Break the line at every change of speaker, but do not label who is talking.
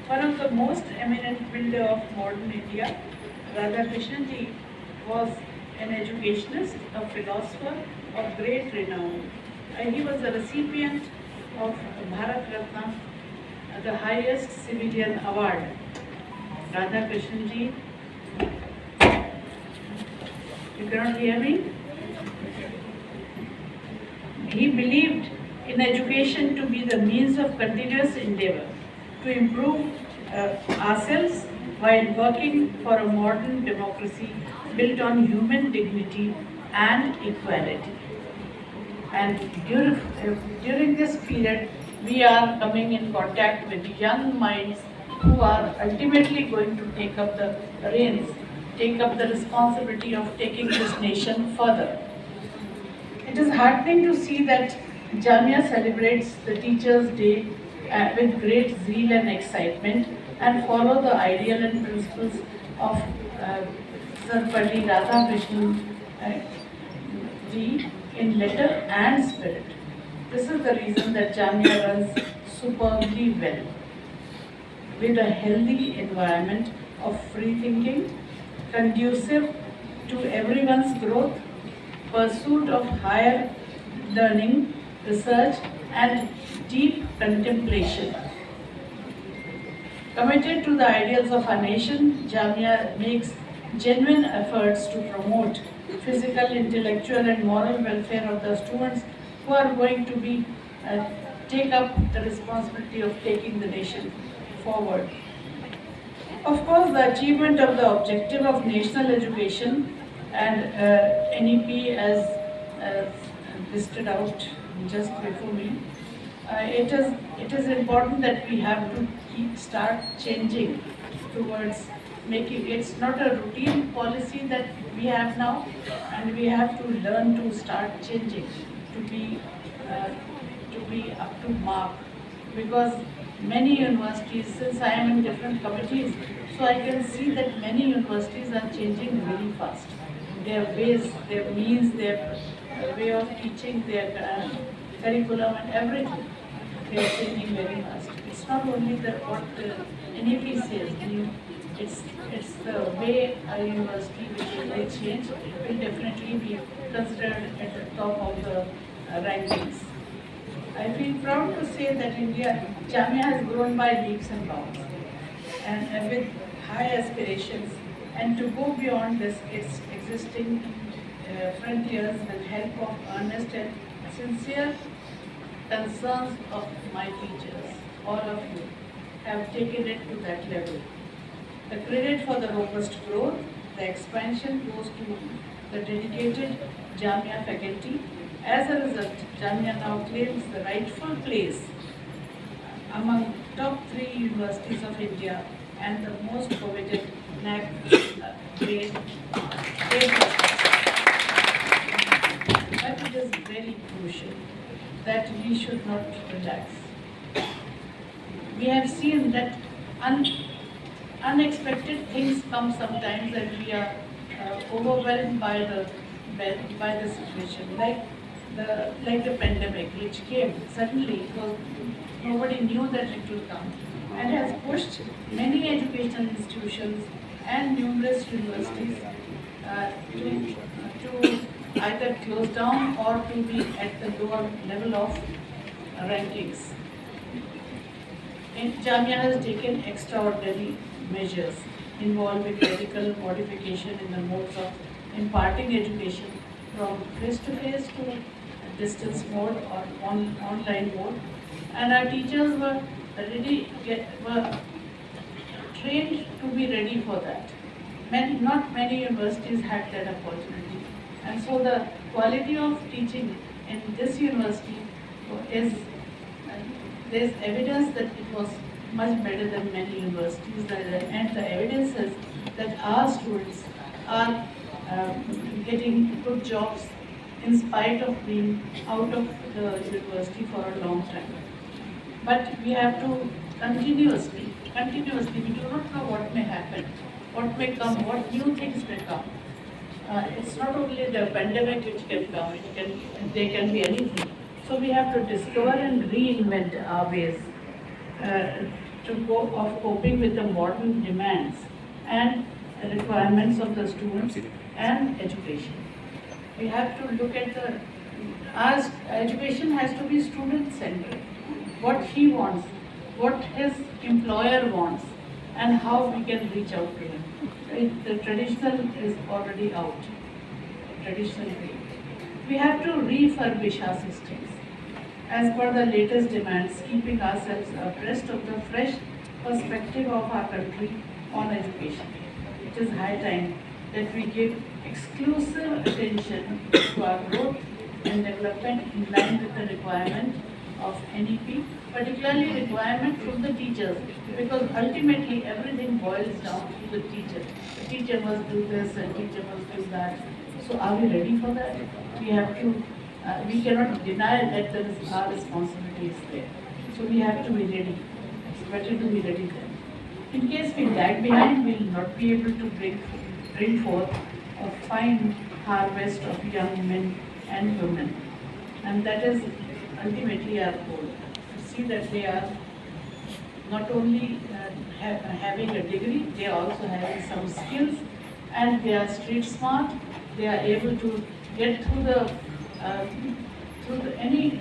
One of the most eminent builder of modern India, Radhakrishnan ji, was an educationist, a philosopher of great renown. He was a recipient of Bharat Ratna, the highest civilian award. Radhakrishnan ji, you cannot hear me? He believed in education to be the means of continuous endeavor to improve ourselves while working for a modern democracy built on human dignity and equality. And during this period, we are coming in contact with young minds who are ultimately going to take up the reins, take up the responsibility of taking this nation further. It is heartening to see that Jamia celebrates the Teachers' Day with great zeal and excitement and follow the ideal and principles of Sarpalli Radhakrishnan ji in letter and spirit. This is the reason that Jamia runs superbly well, with a healthy environment of free thinking, conducive to everyone's growth, pursuit of higher learning, research, and deep contemplation. Committed to the ideals of our nation, Jamia makes genuine efforts to promote physical, intellectual, and moral welfare of the students who are going to be take up the responsibility of taking the nation forward. Of course, the achievement of the objective of national education and NEP as listed out just before me, it is important that we have to start changing towards making it's not a routine policy that we have now, and we have to learn to start changing to be up to mark, because many universities, since I am in different committees, so I can see that many universities are changing very fast. Their ways, their means, their way of teaching, their curriculum and everything, they are changing very fast. It's not only what the NEP says, it's the way a university will change, it will definitely be considered at the top of the rankings. I feel proud to say that Jamia has grown by leaps and bounds, and with high aspirations, and to go beyond its existing frontiers with help of earnest and sincere concerns of my teachers. All of you have taken it to that level. The credit for the robust growth, the expansion goes to the dedicated Jamia faculty. As a result, Jamia now claims the rightful place among top 3 universities of India and the most coveted NAC grade. But it is very crucial that we should not relax. We have seen that unexpected things come sometimes, and we are overwhelmed by the situation, like the pandemic which came suddenly. Nobody knew that it would come, and has pushed many educational institutions and numerous universities to either close down or to be at the lower level of rankings. Jamia has taken extraordinary measures involving radical modification in the modes of imparting education, from face-to-face to distance mode or online mode, and our teachers were trained to be ready for that. Not many universities had that opportunity, and so the quality of teaching in this university is there's evidence that it was much better than many universities, and the evidence is that our students are getting good jobs in spite of being out of the university for a long time. But we have to continuously, we do not know what may happen, what may come, what new things may come. It's not only the pandemic which can come, there can be anything. So we have to discover and reinvent our ways of coping with the modern demands and requirements of the students and education. We have to look at our education has to be student-centered. What he wants, what his employer wants, and how we can reach out to him. The traditional is already out, traditional way. We have to refurbish our systems as per the latest demands, keeping ourselves abreast of the fresh perspective of our country on education. It is high time that we give exclusive attention to our growth and development in line with the requirement of NEP, particularly requirement from the teachers, because ultimately everything boils down to the teacher. The teacher must do this and teacher must do that. So are we ready for that? We have to, we cannot deny that our responsibility is there. So we have to be ready. It's better to be ready then. In case we lag behind, we will not be able to bring forth a fine harvest of young men and women. And that is ultimately our goal. To see that they are not only having a degree, they are also having some skills, and they are street smart. They are able to get through any